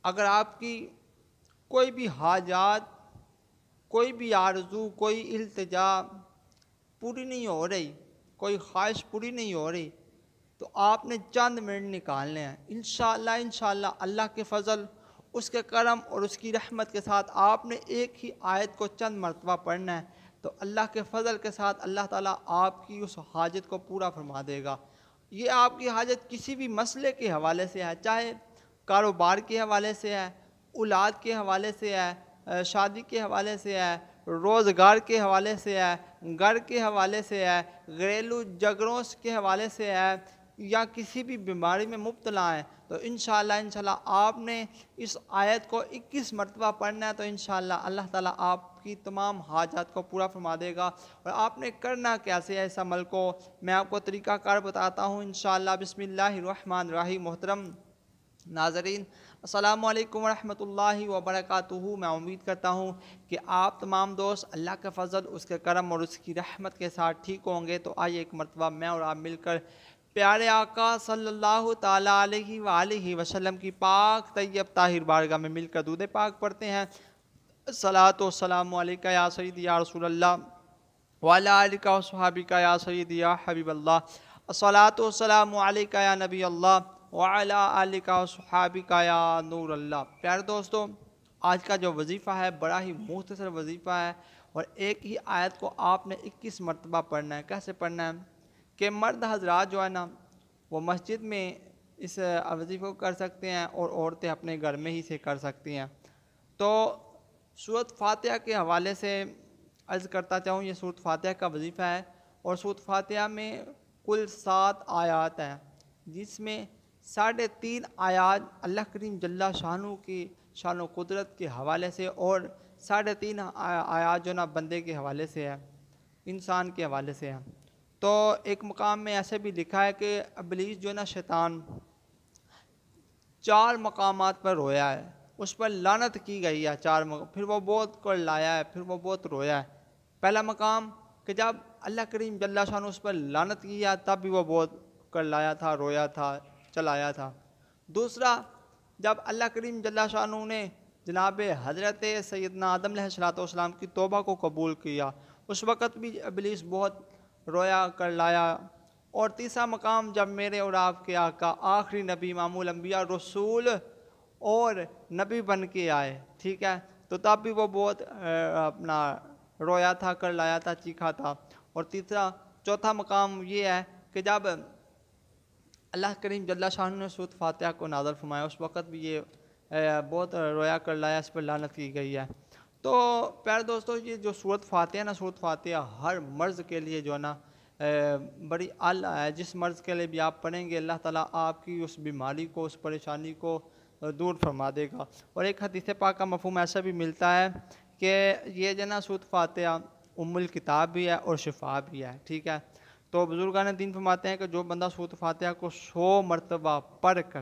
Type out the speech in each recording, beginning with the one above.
اگر آپ کی کوئی بھی حاجات، کوئی بھی آرزو، کوئی التجا پوری نہیں ہو رہی، کوئی خواہش پوری نہیں ہو رہی، تو آپ نے چند منٹ نکالنے ہیں انشاءاللہ اللہ کے فضل، اس کے کرم اور اس کی رحمت کے ساتھ آپ نے ایک ہی آیت کو چند مرتبہ پڑھنا ہے، تو اللہ کے فضل کے ساتھ اللہ تعالیٰ آپ کی اس حاجت کو پورا فرما دے گا۔ یہ آپ کی حاجت کسی بھی مسئلے کے حوالے سے ہے، چاہے کاروبار کے حوالے سے ہے، اولاد کے حوالے سے ہے، شادی کے حوالے سے ہے، روزگار کے حوالے سے ہے، گھر کے حوالے سے ہے، گھریلو جھگڑوں کے حوالے سے ہے، یا کسی بھی بیماری میں مبتلا ہیں، تو انشاءاللہ آپ نے اس آیت کو 21 مرتبہ پڑھنا ہے، تو انشاءاللہ اللہ تعالیٰ آپ کی تمام حاجات کو پورا فرما دے گا۔ اور آپ نے کرنا کیسے ہے اس عمل کو، میں آپ کو طریقہ کار بتاتا ہوں انشاءاللہ۔ بسم اللہ الرحمن الرحیم۔ محترم ناظرین، السلام علیکم ورحمۃ اللہ وبرکاتہ۔ میں امید کرتا ہوں کہ آپ تمام دوست اللہ کے فضل، اس کے کرم اور اس کی رحمت کے ساتھ ٹھیک ہوں گے۔ تو آئیے ایک مرتبہ میں اور آپ مل کر پیارے آقا صلی اللہ تعالیٰ علیہ وآلہ وسلم کی پاک طیب طاہر بارگاہ میں مل کر درود پاک پڑھتے ہیں۔ الصلاۃ والسلام علیکہ یا سیدی یا رسول اللہ وعلی آلک وصحابک یا سیدی یا حبیب اللہ۔ الصلاۃ والسلام علیکہ یا نبی اللہ وعلی آلک وصحابک یا نور اللہ۔ پیارے دوستو، آج کا جو وظیفہ ہے بڑا ہی مختصر وظیفہ ہے، اور ایک ہی آیت کو آپ نے 21 مرتبہ پڑھنا ہے۔ کیسے پڑھنا ہے کہ مرد حضرات جو ہے نا، وہ مسجد میں اس وظیفے کو کر سکتے ہیں، اور عورتیں اپنے گھر میں ہی سے کر سکتی ہیں۔ تو سورۃ فاتحہ کے حوالے سے عرض کرتا چاہوں، یہ سورۃ فاتحہ کا وظیفہ ہے، اور سورۃ فاتحہ میں کل 7 آیات ہیں، جس میں 3.5 آیات اللہ کریم جل شانہ کی شان و قدرت کے حوالے سے، اور 3.5 آیات جو نا بندے کے حوالے سے ہے، انسان کے حوالے سے ہے۔ تو ایک مقام میں ایسے بھی لکھا ہے کہ ابلیس جو نا شیطان 4 مقامات پر رویا ہے، اس پر لعنت کی گئی ہے 4 پھر وہ بہت کرلایا ہے، پھر وہ بہت رویا ہے۔ پہلا مقام کہ جب اللہ کریم جل شانہ اس پر لعنت کیا تب بھی وہ بہت کرلایا تھا، رویا تھا، چلایا تھا۔ دوسرا، جب اللہ کریم جل شانہ نے جناب حضرت سیدنا آدم علیہ السلام کی توبہ کو قبول کیا، اس وقت بھی ابلیس بہت رویا، کرلایا۔ اور تیسرا مقام، جب میرے اور آپ کے آقا آخری نبی امام الانبیاء رسول اور نبی بن کے آئے، ٹھیک ہے، تو تب بھی وہ بہت اپنا رویا تھا، کرلایا تھا، چیخا تھا۔ اور چوتھا مقام یہ ہے کہ جب اللہ کریم جل شانہ نے سورۃ فاتحہ کو نازل فرمایا، اس وقت بھی یہ بہت رویا، کرلایا، اس پر لعنت کی گئی ہے۔ تو پیارے دوستو، یہ جو سورۃ فاتحہ نا، سورۃ فاتحہ ہر مرض کے لیے جو ہے نا بڑی اعلیٰ ہے۔ جس مرض کے لیے بھی آپ پڑھیں گے، اللہ تعالیٰ آپ کی اس بیماری کو، اس پریشانی کو دور فرما دے گا۔ اور ایک حدیث پاک کا مفہوم ایسا بھی ملتا ہے کہ یہ جو ہے نا سورۃ فاتحہ ام الکتاب بھی ہے اور شفا بھی ہے، ٹھیک ہے۔ تو بزرگان دین فرماتے ہیں کہ جو بندہ سورۃ فاتحہ کو 100 مرتبہ پڑھ کر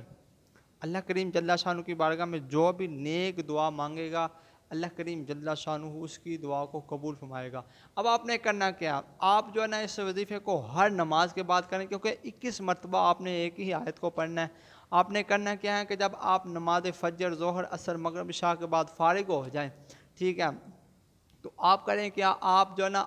اللہ کریم جل شانہ کی بارگاہ میں جو بھی نیک دعا مانگے گا، اللہ کریم جل شانہ اس کی دعا کو قبول فرمائے گا۔ اب آپ نے کرنا کیا، آپ جو ہے نا اس وظیفے کو ہر نماز کے بعد کریں، کیونکہ 21 مرتبہ آپ نے ایک ہی آیت کو پڑھنا ہے۔ آپ نے کرنا کیا ہے کہ جب آپ نماز فجر، ظہر، عصر، مغرب، عشاء کے بعد فارغ ہو جائیں، ٹھیک ہے، تو آپ کریں کیا، آپ جو ہے نا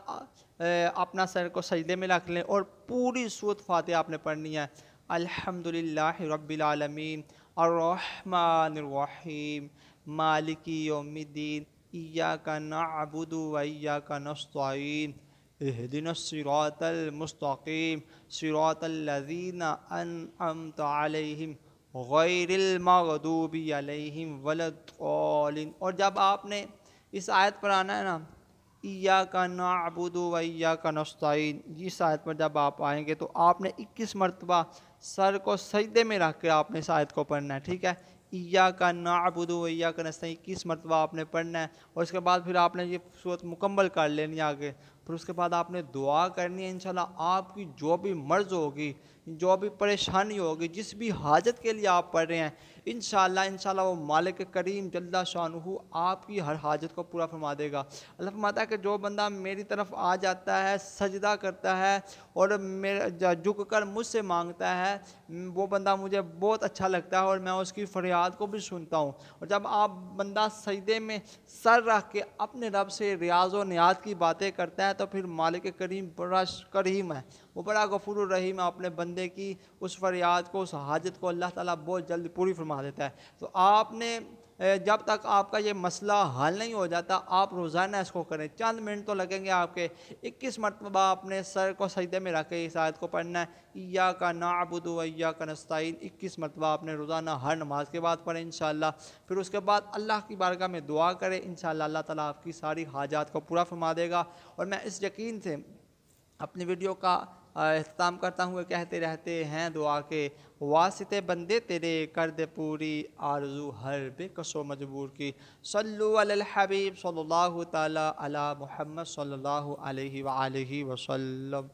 اپنا سر کو سجدے میں رکھ لیں، اور پوری سورۃ فاتحہ آپ نے پڑھنی ہے۔ الحمدللہ رب العالمین الرحمن الرحیم مالک یوم الدین ایاک نعبد و ایاک نستعین اہدنا الصراط المستقیم صراط الذین انعمت علیہم غیر المغضوب علیہم ولا الضالین۔ اور جب آپ نے اس آیت پر آنا ہے نا، ایاک نعبد و ایاک نستعین، اس آیت پر جب آپ آئیں گے تو آپ نے 21 مرتبہ سر کو سجدے میں رکھ کے آپ نے اس آیت کو پڑھنا ہے، ٹھیک ہے۔ ایاک نعبد و ایاک نستعین 21 مرتبہ آپ نے پڑھنا ہے، اور اس کے بعد پھر آپ نے یہ صورت مکمل کر لینی آگے۔ پھر اس کے بعد آپ نے دعا کرنی ہے انشاءاللہ آپ کی جو بھی مرض ہوگی، جو بھی پریشانی ہوگی، جس بھی حاجت کے لیے آپ پڑھ رہے ہیں، انشاءاللہ وہ مالک کریم جل شانہ آپ کی ہر حاجت کو پورا فرما دے گا۔ اللہ فرماتا ہے کہ جو بندہ میری طرف آ جاتا ہے، سجدہ کرتا ہے اور جھک کر مجھ سے مانگتا ہے، وہ بندہ مجھے بہت اچھا لگتا ہے اور میں اس کی فریاد کو بھی سنتا ہوں۔ اور جب آپ بندہ سجدے میں سر رکھ کے اپنے رب سے ریاض و نیاز کی باتیں کرتا ہے تو پھر مالک کریم بڑا کریم ہے، وہ بڑا غفور الرحیم ہے، اپنے بندے کی اس فریاد کو، اس حاجت کو اللہ تعالیٰ بہت جلد پوری فرما دیتا ہے۔ تو آپ نے جب تک آپ کا یہ مسئلہ حل نہیں ہو جاتا آپ روزانہ اس کو کریں، چند منٹ تو لگیں گے آپ کے۔ 21 مرتبہ اپنے سر کو سجدے میں رکھ کے اس آیت کو پڑھنا ہے، ایاک نعبد و ایاک نستعین، 21 مرتبہ آپ نے روزانہ ہر نماز کے بعد پڑھیں انشاءاللہ۔ پھر اس کے بعد اللہ کی بارگاہ میں دعا کریں، انشاءاللہ اللہ تعالیٰ آپ کی ساری حاجات کو پورا فرما دے گا۔ اور میں اس یقین سے اپنی ویڈیو کا اختتام کرتا ہوں، کہتے رہتے ہیں دعا کے واسطے بندے تیرے کر دے پوری آرزو ہر بے کس و مجبور کی۔ صلو علی الحبیب صلی اللہ تعالی علی محمد صلی اللہ علیہ وآلہ وسلم۔